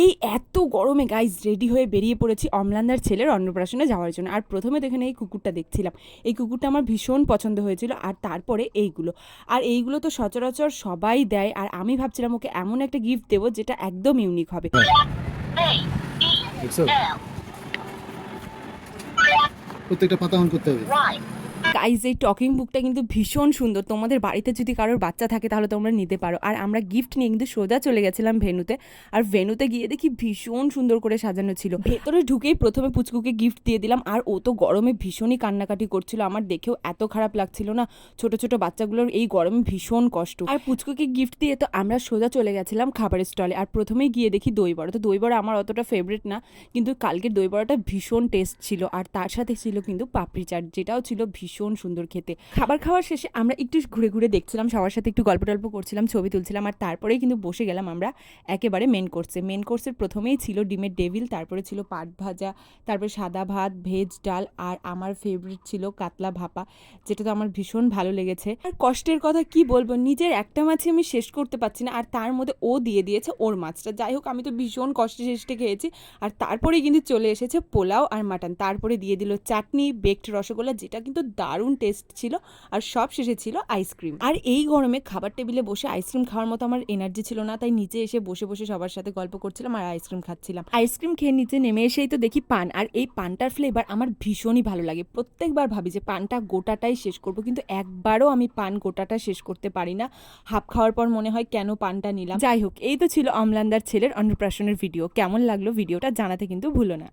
এই এত গরমে গাইজ রেডি হয়ে বেরিয়ে পড়েছি অম্লানদার ছেলের অন্নপ্রাশনে যাওয়ার জন্য। আর প্রথমে তো এখানে এই কুকুরটা দেখছিলাম, এই কুকুরটা আমার ভীষণ পছন্দ হয়েছিল। আর তারপরে এইগুলো তো সচরাচর সবাই দেয়, আর আমি ভাবছিলাম ওকে এমন একটা গিফট দেবো যেটা একদম ইউনিক হবে। দেখছো প্রত্যেকটা পাতা অন করতে হবে। গাইজ এই টকিং বুকটা কিন্তু ভীষণ সুন্দর, তোমাদের বাড়িতে যদি কারোর বাচ্চা থাকে তাহলে তোমরা নিতে পারো। আর আমরা গিফট নিয়ে কিন্তু সোজা চলে গেছিলাম ভেনুতে। আর ভেনুতে গিয়ে দেখি ভীষণ সুন্দর করে সাজানো ছিল। ভেতরে ঢুকেই প্রথমে পুচকুকে গিফট দিয়ে দিলাম, আর ও তো গরমে ভীষণই কান্নাকাটি করছিল। আমার দেখেও এত খারাপ লাগছিল না, ছোট ছোট বাচ্চাগুলোর এই গরমে ভীষণ কষ্ট। আর পুচকুকে গিফট দিয়ে তো আমরা সোজা চলে গেছিলাম খাবারের স্টলে। আর প্রথমেই গিয়ে দেখি দই বড়া। তো দই বড়া আমার অতটা ফেভারিট না, কিন্তু কালকের দই বড়াটা ভীষণ টেস্ট ছিল। আর তার সাথে ছিল কিন্তু পাপড়ি চাট, যেটাও ছিল ভীষণ সুন্দর খেতে। খাবার খাওয়ার শেষে আমরা একটু ঘুরে ঘুরে দেখছিলাম, সবার সাথে একটু গল্প টল্প করছিলাম, ছবি তুলছিলাম। আর তারপরেই কিন্তু বসে গেলাম আমরা একেবারে মেন কোর্সের প্রথমেই ছিল ডিমের ডেভিল, তারপরে ছিল পাট ভাজা, তারপরে সাদা ভাত, ভেজ ডাল, আর আমার ফেভারিট ছিল কাতলা ভাপা, যেটা তো আমার ভীষণ ভালো লেগেছে। আর কষ্টের কথা কি বলবো, নিজের একটা মাছই আমি শেষ করতে পারছি না, আর তার মধ্যে ও দিয়ে দিয়েছে ওর মাছটা। যাই হোক, আমি তো ভীষণ কষ্টে শেষে খেয়েছি। আর তারপরেই কিন্তু চলে এসেছে পোলাও আর মাটন, তারপরে দিয়ে দিল চাটনি, বেকড রসগোল্লা, যেটা কিন্তু দারুণ টেস্ট ছিল। আর সব শেষে ছিল আইসক্রিম। আর এই গরমে খাবার টেবিলে বসে আইসক্রিম খাওয়ার মতো আমার এনার্জি ছিল না, তাই নিচে এসে বসে বসে সবার সাথে গল্প করছিলাম আর আইসক্রিম খাচ্ছিলাম। আইসক্রিম খেয়ে নিচে নেমে এসেই তো দেখি পান, আর এই পানটার ফ্লেভার আমার ভীষণই ভালো লাগে। প্রত্যেকবার ভাবি যে পানটা গোটাটাই শেষ করব, কিন্তু একবারও আমি পান গোটাটা শেষ করতে পারি না। হাফ খাওয়ার পর মনে হয় কেন পানটা নিলাম। যাই হোক, এই তো ছিল অম্লানদার ছেলের অন্নপ্রাশনের ভিডিও। কেমন লাগলো ভিডিওটা জানাতে কিন্তু ভুলো না।